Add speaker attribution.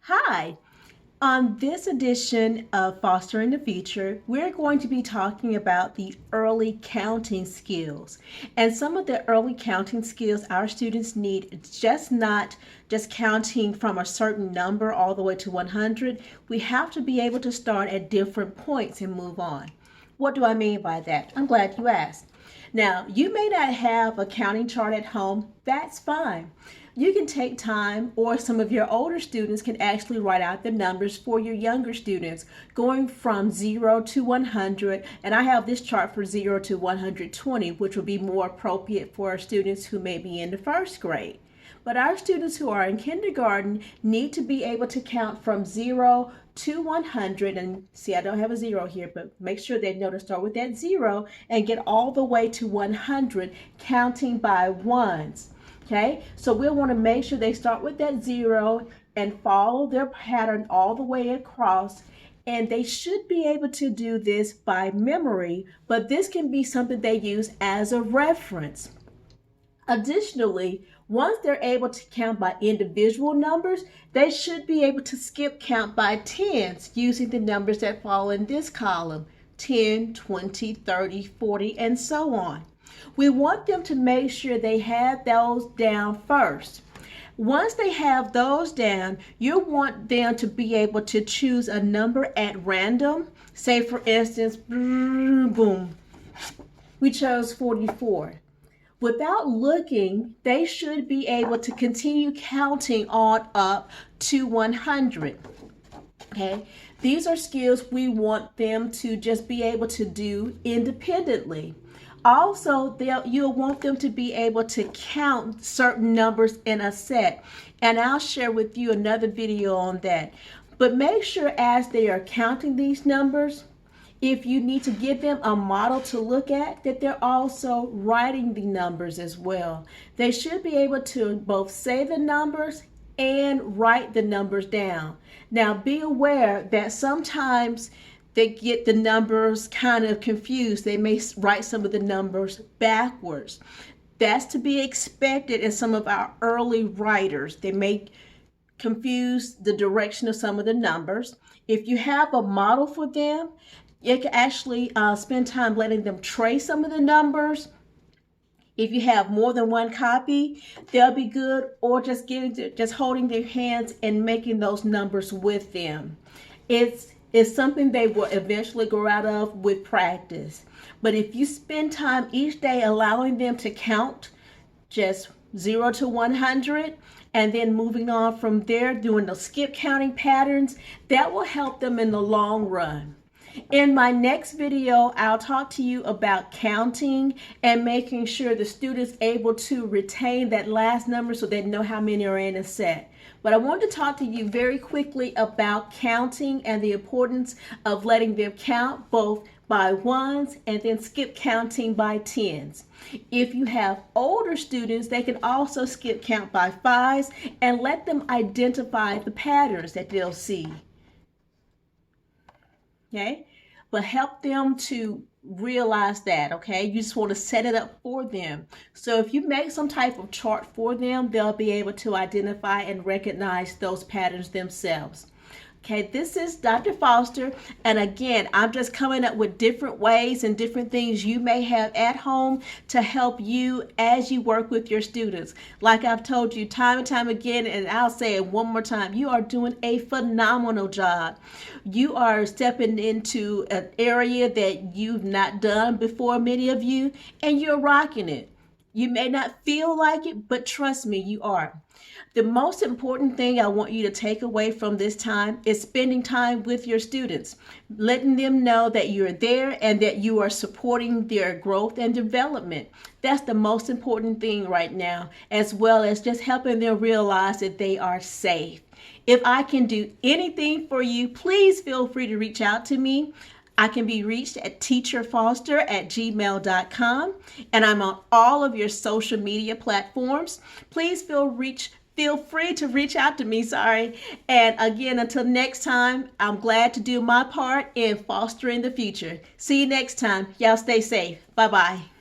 Speaker 1: Hi, on this edition of Fostering the Future, we're going to be talking about the early counting skills. And some of the early counting skills our students need, it's just not just counting from a certain number all the way to 100. We have to be able to start at different points and move on. What do I mean by that? I'm glad you asked. Now, you may not have a counting chart at home. That's fine. You can take time, or some of your older students can actually write out the numbers for your younger students, going from 0 to 100. And I have this chart for 0 to 120, which will be more appropriate for our students who may be in the first grade. But our students who are in kindergarten need to be able to count from 0 to 100. And see, I don't have a 0 here, but make sure they know to start with that 0 and get all the way to 100, counting by ones. Okay, so we'll want to make sure they start with that 0 and follow their pattern all the way across. And they should be able to do this by memory, but this can be something they use as a reference. Additionally, once they're able to count by individual numbers, they should be able to skip count by tens using the numbers that fall in this column: 10, 20, 30, 40, and so on. We want them to make sure they have those down first. Once they have those down, you want them to be able to choose a number at random. Say, for instance, boom, we chose 44. Without looking, they should be able to continue counting on up to 100. Okay, these are skills we want them to just be able to do independently. Also, you'll want them to be able to count certain numbers in a set, and I'll share with you another video on that. But make sure as they are counting these numbers, if you need to give them a model to look at, that they're also writing the numbers as well. They should be able to both say the numbers and write the numbers down. Now, be aware that sometimes they get the numbers kind of confused. They may write some of the numbers backwards. That's to be expected in some of our early writers. They may confuse the direction of some of the numbers. If you have a model for them, you can actually spend time letting them trace some of the numbers. If you have more than one copy, they'll be good, or just holding their hands and making those numbers with them. It's something they will eventually grow out of with practice. But if you spend time each day allowing them to count just 0 to 100, and then moving on from there, doing the skip counting patterns, that will help them in the long run. In my next video, I'll talk to you about counting and making sure the student's able to retain that last number so they know how many are in a set. But I want to talk to you very quickly about counting and the importance of letting them count both by ones and then skip counting by tens. If you have older students, they can also skip count by fives and let them identify the patterns that they'll see. Okay, but help them to realize that. Okay, you just want to set it up for them. So if you make some type of chart for them, they'll be able to identify and recognize those patterns themselves. Okay, this is Dr. Foster, and again, I'm just coming up with different ways and different things you may have at home to help you as you work with your students. Like I've told you time and time again, and I'll say it one more time, you are doing a phenomenal job. You are stepping into an area that you've not done before, many of you, and you're rocking it. You may not feel like it, but trust me, you are. The most important thing I want you to take away from this time is spending time with your students, letting them know that you're there and that you are supporting their growth and development. That's the most important thing right now, as well as just helping them realize that they are safe. If I can do anything for you, please feel free to reach out to me. I can be reached at teacherfoster@gmail.com, and I'm on all of your social media platforms. Please feel free to reach out to me, And again, until next time, I'm glad to do my part in fostering the future. See you next time. Y'all stay safe. Bye-bye.